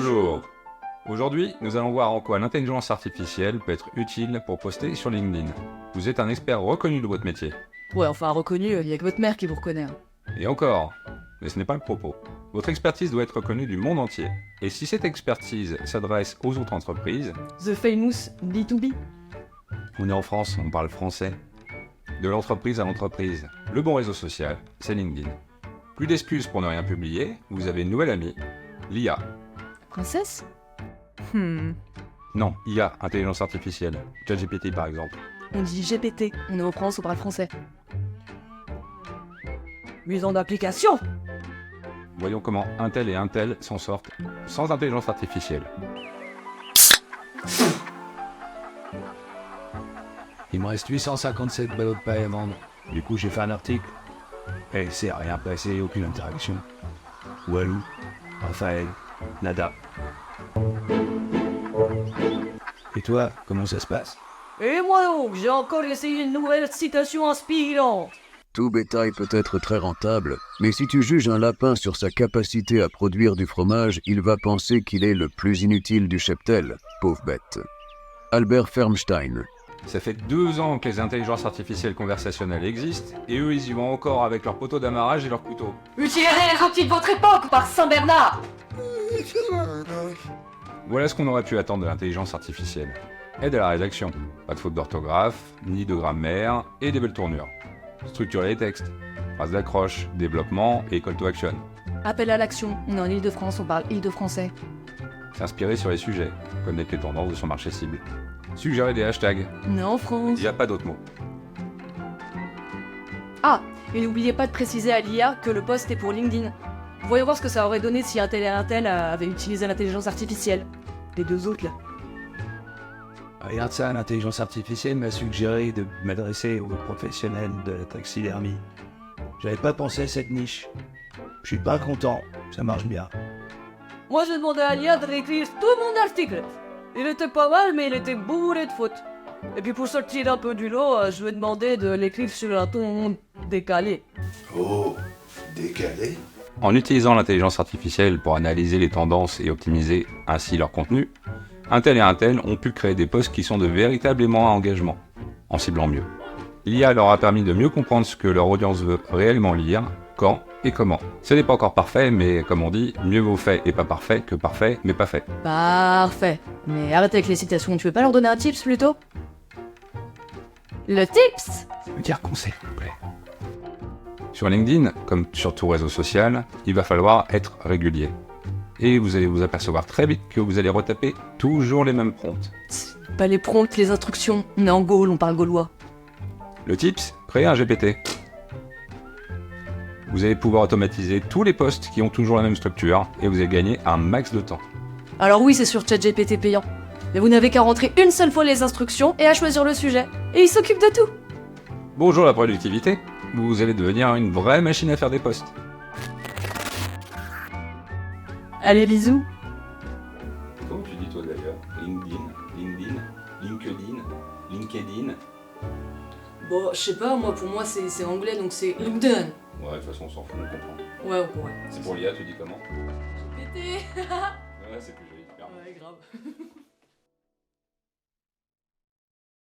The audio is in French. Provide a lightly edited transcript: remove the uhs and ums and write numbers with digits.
Bonjour. Aujourd'hui, nous allons voir en quoi l'intelligence artificielle peut être utile pour poster sur LinkedIn. Vous êtes un expert reconnu de votre métier. Ouais, enfin reconnu, il y a que votre mère qui vous reconnaît. Et encore, mais ce n'est pas le propos. Votre expertise doit être reconnue du monde entier. Et si cette expertise s'adresse aux autres entreprises, The famous B2B. on est en France, on parle français. De l'entreprise à l'entreprise. Le bon réseau social, c'est LinkedIn. Plus d'excuses pour ne rien publier, vous avez une nouvelle amie, l'IA. Princesse Non, IA, intelligence artificielle. ChatGPT par exemple. On dit GPT, on est en France, on parle français. Mise en application. Voyons comment un tel et un tel s'en sortent sans intelligence artificielle. Il me reste 857 ballots de paille à vendre. Du coup, j'ai fait un article. Et c'est rien passé, aucune interaction. Walou, Raphaël, nada. Et toi, comment ça se passe? Et moi donc, j'ai encore essayé une nouvelle citation inspirante. Tout bétail peut être très rentable, mais si tu juges un lapin sur sa capacité à produire du fromage, il va penser qu'il est le plus inutile du cheptel, pauvre bête. Albert Bernstein. Ça fait 2 ans que les intelligences artificielles conversationnelles existent, et eux ils y vont encore avec leurs poteaux d'amarrage et leurs couteaux. Utilisez outils de votre époque par Saint-Bernard. Voilà ce qu'on aurait pu attendre de l'intelligence artificielle. Aide à la rédaction, pas de faute d'orthographe, ni de grammaire, et des belles tournures. Structurer les textes, phrases d'accroche, développement et call to action. Appel à l'action, on est en Ile-de-France, on parle Ile-de-Français. S'inspirer sur les sujets, connaître les tendances de son marché cible. Suggérer des hashtags, On est en France. il n'y a pas d'autres mots. Ah, et n'oubliez pas de préciser à l'IA que le post est pour LinkedIn. Voyons voir ce que ça aurait donné si un tel et un tel avait utilisé l'intelligence artificielle. Les deux autres là. Regarde ça, l'intelligence artificielle m'a suggéré de m'adresser aux professionnels de la taxidermie. J'avais pas pensé à cette niche. Je suis pas content, ça marche bien. Moi j'ai demandé à l'IA de réécrire tout mon article. Il était pas mal, mais il était bourré de fautes. Et puis pour sortir un peu du lot, je lui ai demandé de l'écrire sur un ton décalé. Oh, décalé? En utilisant l'intelligence artificielle pour analyser les tendances et optimiser ainsi leur contenu, un tel et un tel ont pu créer des posts qui sont de véritablement à engagement, en ciblant mieux. L'IA leur a permis de mieux comprendre ce que leur audience veut réellement lire, quand et comment. Ce n'est pas encore parfait, mais comme on dit, mieux vaut fait et pas parfait que parfait mais pas fait. Parfait. Mais arrête avec les citations, tu veux pas leur donner un tips plutôt? Le tips? Ça veut dire conseil, s'il vous plaît. Sur LinkedIn, comme sur tout réseau social, il va falloir être régulier. Et vous allez vous apercevoir très vite que vous allez retaper toujours les mêmes prompts. Pas les prompts, les instructions. On est en Gaule, on parle gaulois. Le tips, créer un GPT. Vous allez pouvoir automatiser tous les posts qui ont toujours la même structure et vous allez gagner un max de temps. Alors oui, c'est sur ChatGPT payant. Mais vous n'avez qu'à rentrer une seule fois les instructions et à choisir le sujet. Et il s'occupe de tout. Bonjour la productivité, vous allez devenir une vraie machine à faire des posts. Allez, bisous. Comment tu dis toi d'ailleurs? LinkedIn. Bon, je sais pas, moi pour moi c'est anglais donc c'est LinkedIn. Ouais, de toute façon on s'en fout, on comprend. Ouais, ouais. C'est pour l'IA, tu dis comment? GPT. Ouais, c'est plus joli. Ouais, grave.